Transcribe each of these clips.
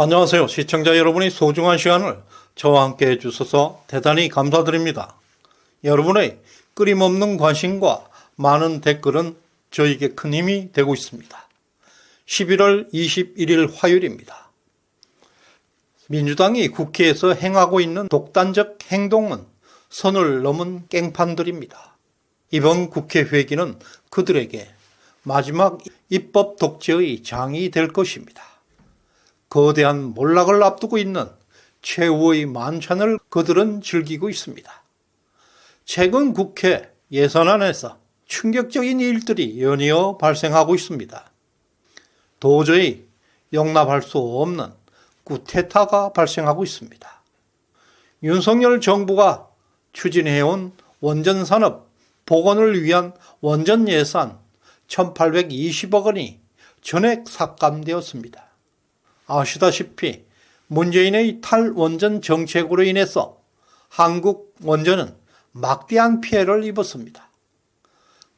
안녕하세요. 시청자 여러분이 소중한 시간을 저와 함께 해주셔서 대단히 감사드립니다. 여러분의 끊임없는 관심과 많은 댓글은 저에게 큰 힘이 되고 있습니다. 11월 21일 화요일입니다. 민주당이 국회에서 행하고 있는 독단적 행동은 선을 넘은 깽판들입니다. 이번 국회 회기는 그들에게 마지막 입법 독재의 장이 될 것입니다. 거대한 몰락을 앞두고 있는 최후의 만찬을 그들은 즐기고 있습니다. 최근 국회 예산안에서 충격적인 일들이 연이어 발생하고 있습니다. 도저히 용납할 수 없는 쿠데타가 발생하고 있습니다. 윤석열 정부가 추진해온 원전산업 복원을 위한 원전 예산 1,820억 원이 전액 삭감되었습니다. 아시다시피 문재인의 탈원전 정책으로 인해서 한국 원전은 막대한 피해를 입었습니다.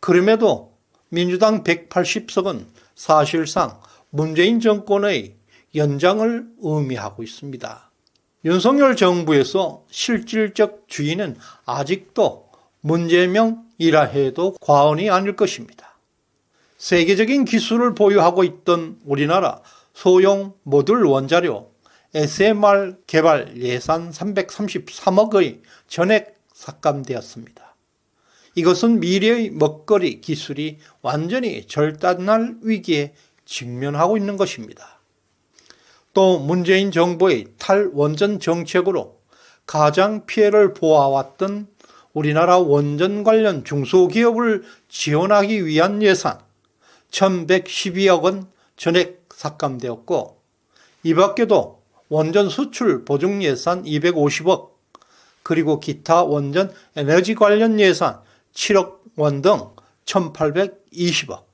그럼에도 민주당 180석은 사실상 문재인 정권의 연장을 의미하고 있습니다. 윤석열 정부에서 실질적 주인은 아직도 문재명이라 해도 과언이 아닐 것입니다. 세계적인 기술을 보유하고 있던 우리나라 소형 모듈 원자료 SMR 개발 예산 333억의 전액 삭감되었습니다. 이것은 미래의 먹거리 기술이 완전히 절단날 위기에 직면하고 있는 것입니다. 또 문재인 정부의 탈원전 정책으로 가장 피해를 보아왔던 우리나라 원전 관련 중소기업을 지원하기 위한 예산 1,112억 원 전액 삭감되었고, 이 밖에도 원전 수출 보증 예산 250억, 그리고 기타 원전 에너지 관련 예산 7억 원 등 1,820억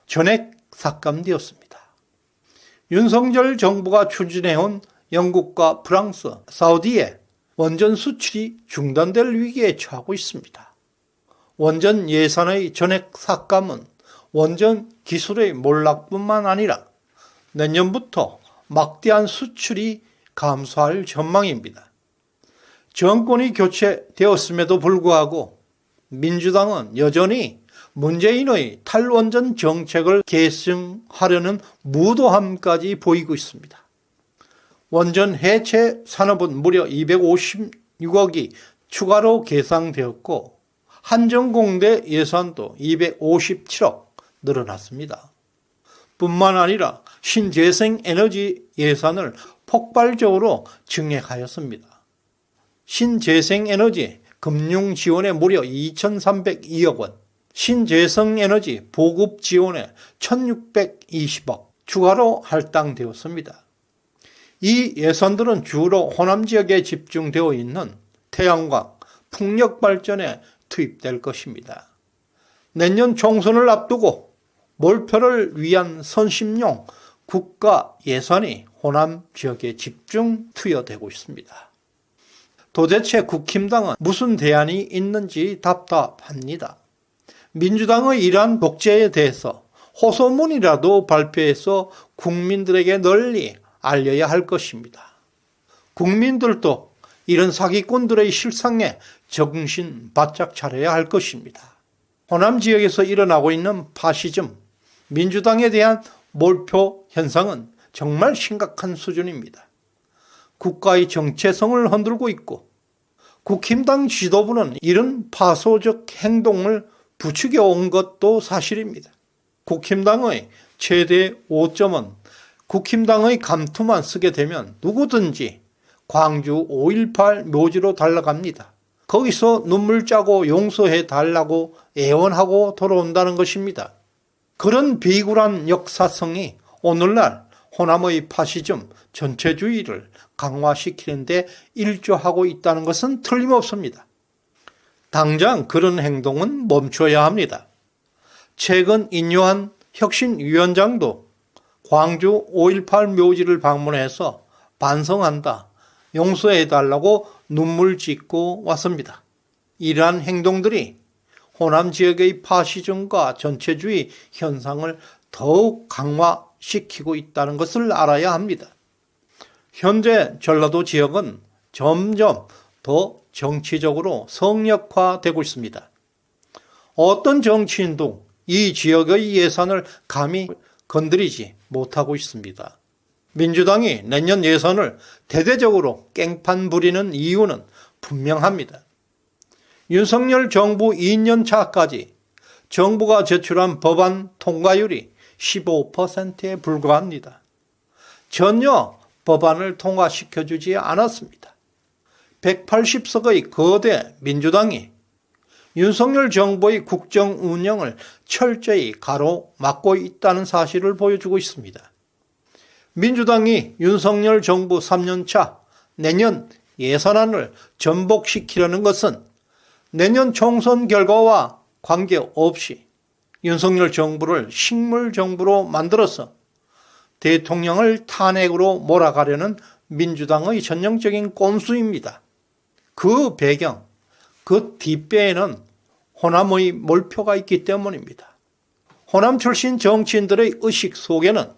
전액 삭감되었습니다. 윤석열 정부가 추진해온 영국과 프랑스, 사우디에 원전 수출이 중단될 위기에 처하고 있습니다. 원전 예산의 전액 삭감은 원전 기술의 몰락뿐만 아니라 내년부터 막대한 수출이 감소할 전망입니다. 정권이 교체되었음에도 불구하고 민주당은 여전히 문재인의 탈원전 정책을 계승하려는 무도함까지 보이고 있습니다. 원전 해체 산업은 무려 256억이 추가로 계상되었고 한전공대 예산도 257억 늘어났습니다. 뿐만 아니라 신재생에너지 예산을 폭발적으로 증액하였습니다. 신재생에너지 금융지원에 무려 2,302억 원, 신재생에너지 보급지원에 1,620억 추가로 할당되었습니다. 이 예산들은 주로 호남 지역에 집중되어 있는 태양광, 풍력 발전에 투입될 것입니다. 내년 총선을 앞두고 몰표를 위한 선심용 국가 예산이 호남 지역에 집중 투여되고 있습니다. 도대체 국힘당은 무슨 대안이 있는지 답답합니다. 민주당의 이러한 독재에 대해서 호소문이라도 발표해서 국민들에게 널리 알려야 할 것입니다. 국민들도 이런 사기꾼들의 실상에 정신 바짝 차려야 할 것입니다. 호남 지역에서 일어나고 있는 파시즘, 민주당에 대한 몰표 현상은 정말 심각한 수준입니다. 국가의 정체성을 흔들고 있고 국힘당 지도부는 이런 파소적 행동을 부추겨 온 것도 사실입니다. 국힘당의 최대 오점은 국힘당의 감투만 쓰게 되면 누구든지 광주 5.18 묘지로 달려갑니다. 거기서 눈물 짜고 용서해 달라고 애원하고 돌아온다는 것입니다. 그런 비굴한 역사성이 오늘날 호남의 파시즘 전체주의를 강화시키는 데 일조하고 있다는 것은 틀림없습니다. 당장 그런 행동은 멈춰야 합니다. 최근 인요한 혁신위원장도 광주 5.18 묘지를 방문해서 반성한다, 용서해달라고 눈물 짓고 왔습니다. 이러한 행동들이 호남 지역의 파시즘과 전체주의 현상을 더욱 강화시키고 있다는 것을 알아야 합니다. 현재 전라도 지역은 점점 더 정치적으로 성역화되고 있습니다. 어떤 정치인도 이 지역의 예산을 감히 건드리지 못하고 있습니다. 민주당이 내년 예산을 대대적으로 깽판 부리는 이유는 분명합니다. 윤석열 정부 2년 차까지 정부가 제출한 법안 통과율이 15%에 불과합니다. 전혀 법안을 통과시켜주지 않았습니다. 180석의 거대 민주당이 윤석열 정부의 국정 운영을 철저히 가로막고 있다는 사실을 보여주고 있습니다. 민주당이 윤석열 정부 3년차 내년 예산안을 전복시키려는 것은 내년 총선 결과와 관계없이 윤석열 정부를 식물정부로 만들어서 대통령을 탄핵으로 몰아가려는 민주당의 전형적인 꼼수입니다. 그 배경, 그 뒷배에는 호남의 몰표가 있기 때문입니다. 호남 출신 정치인들의 의식 속에는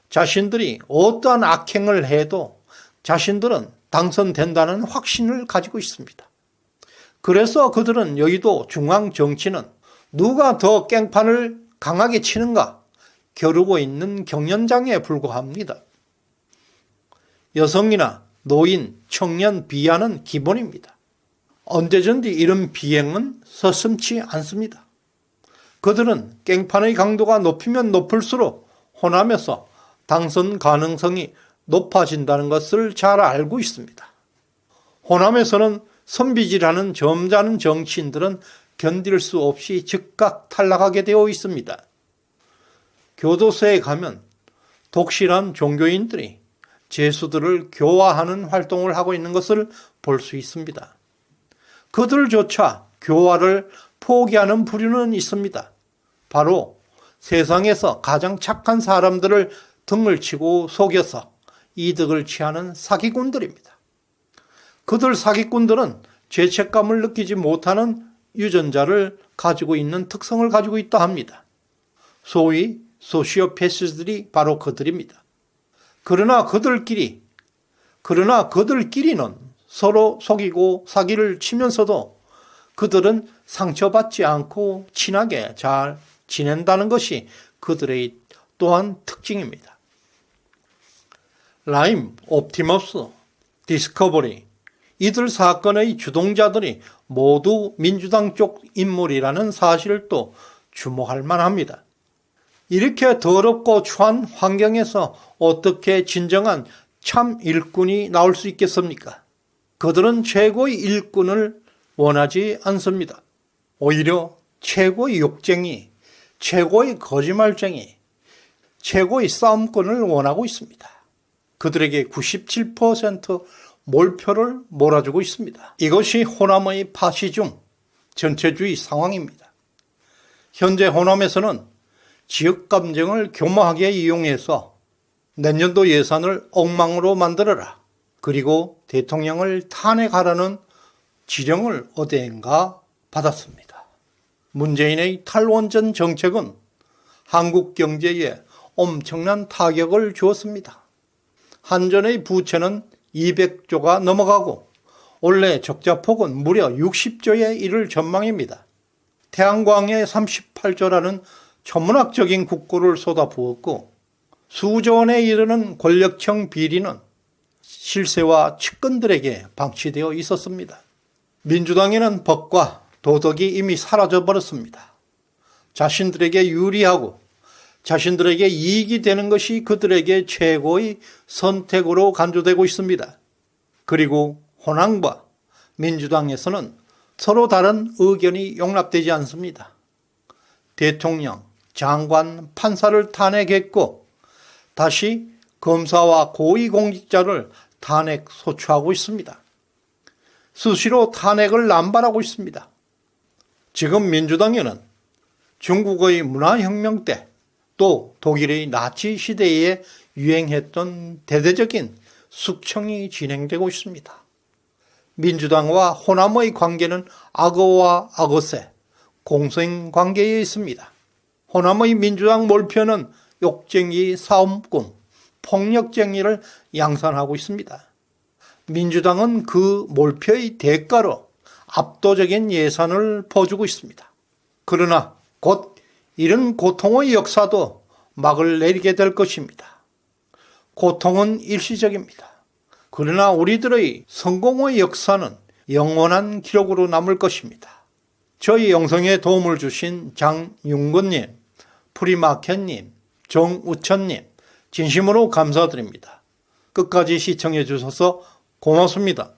자신들이 어떠한 악행을 해도 자신들은 당선된다는 확신을 가지고 있습니다. 그래서 그들은 여의도 중앙 정치는 누가 더 깽판을 강하게 치는가 겨루고 있는 경연장에 불과합니다. 여성이나 노인, 청년 비하는 기본입니다. 언제든지 이런 비행은 서슴지 않습니다. 그들은 깽판의 강도가 높으면 높을수록 호남에서 당선 가능성이 높아진다는 것을 잘 알고 있습니다. 호남에서는 선비질하는 점잖은 정치인들은 견딜 수 없이 즉각 탈락하게 되어 있습니다. 교도소에 가면 독실한 종교인들이 죄수들을 교화하는 활동을 하고 있는 것을 볼 수 있습니다. 그들조차 교화를 포기하는 부류는 있습니다. 바로 세상에서 가장 착한 사람들을 등을 치고 속여서 이득을 취하는 사기꾼들입니다. 그들 사기꾼들은 죄책감을 느끼지 못하는 유전자를 가지고 있는 특성을 가지고 있다 합니다. 소위 소시오패스들이 바로 그들입니다. 그러나 그들끼리는 서로 속이고 사기를 치면서도 그들은 상처받지 않고 친하게 잘 지낸다는 것이 그들의 또한 특징입니다. 라임, 옵티머스, 디스커버리, 이들 사건의 주동자들이 모두 민주당 쪽 인물이라는 사실을 또 주목할 만합니다. 이렇게 더럽고 추한 환경에서 어떻게 진정한 참 일꾼이 나올 수 있겠습니까? 그들은 최고의 일꾼을 원하지 않습니다. 오히려 최고의 욕쟁이, 최고의 거짓말쟁이, 최고의 싸움꾼을 원하고 있습니다. 그들에게 97% 몰표를 몰아주고 있습니다. 이것이 호남의 파시즘, 전체주의 상황입니다. 현재 호남에서는 지역감정을 교묘하게 이용해서 내년도 예산을 엉망으로 만들어라. 그리고 대통령을 탄핵하라는 지령을 어디엔가 받았습니다. 문재인의 탈원전 정책은 한국 경제에 엄청난 타격을 주었습니다. 한전의 부채는 200조가 넘어가고 올해 적자폭은 무려 60조에 이를 전망입니다. 태양광에 38조라는 천문학적인 국고를 쏟아부었고 수조 원에 이르는 권력형 비리는 실세와 측근들에게 방치되어 있었습니다. 민주당에는 법과 도덕이 이미 사라져버렸습니다. 자신들에게 유리하고 자신들에게 이익이 되는 것이 그들에게 최고의 선택으로 간주되고 있습니다. 그리고 호남과 민주당에서는 서로 다른 의견이 용납되지 않습니다. 대통령, 장관, 판사를 탄핵했고 다시 검사와 고위공직자를 탄핵 소추하고 있습니다. 수시로 탄핵을 남발하고 있습니다. 지금 민주당에는 중국의 문화혁명 때 또 독일의 나치 시대에 유행했던 대대적인 숙청이 진행되고 있습니다. 민주당과 호남의 관계는 악어와 악어새, 공생관계에 있습니다. 호남의 민주당 몰표는 욕쟁이 사움꾼, 폭력쟁이를 양산하고 있습니다. 민주당은 그 몰표의 대가로 압도적인 예산을 퍼주고 있습니다. 그러나 곧 이런 고통의 역사도 막을 내리게 될 것입니다. 고통은 일시적입니다. 그러나 우리들의 성공의 역사는 영원한 기록으로 남을 것입니다. 저희 영상에 도움을 주신 장윤건님, 프리마켓님, 정우천님 진심으로 감사드립니다. 끝까지 시청해 주셔서 고맙습니다.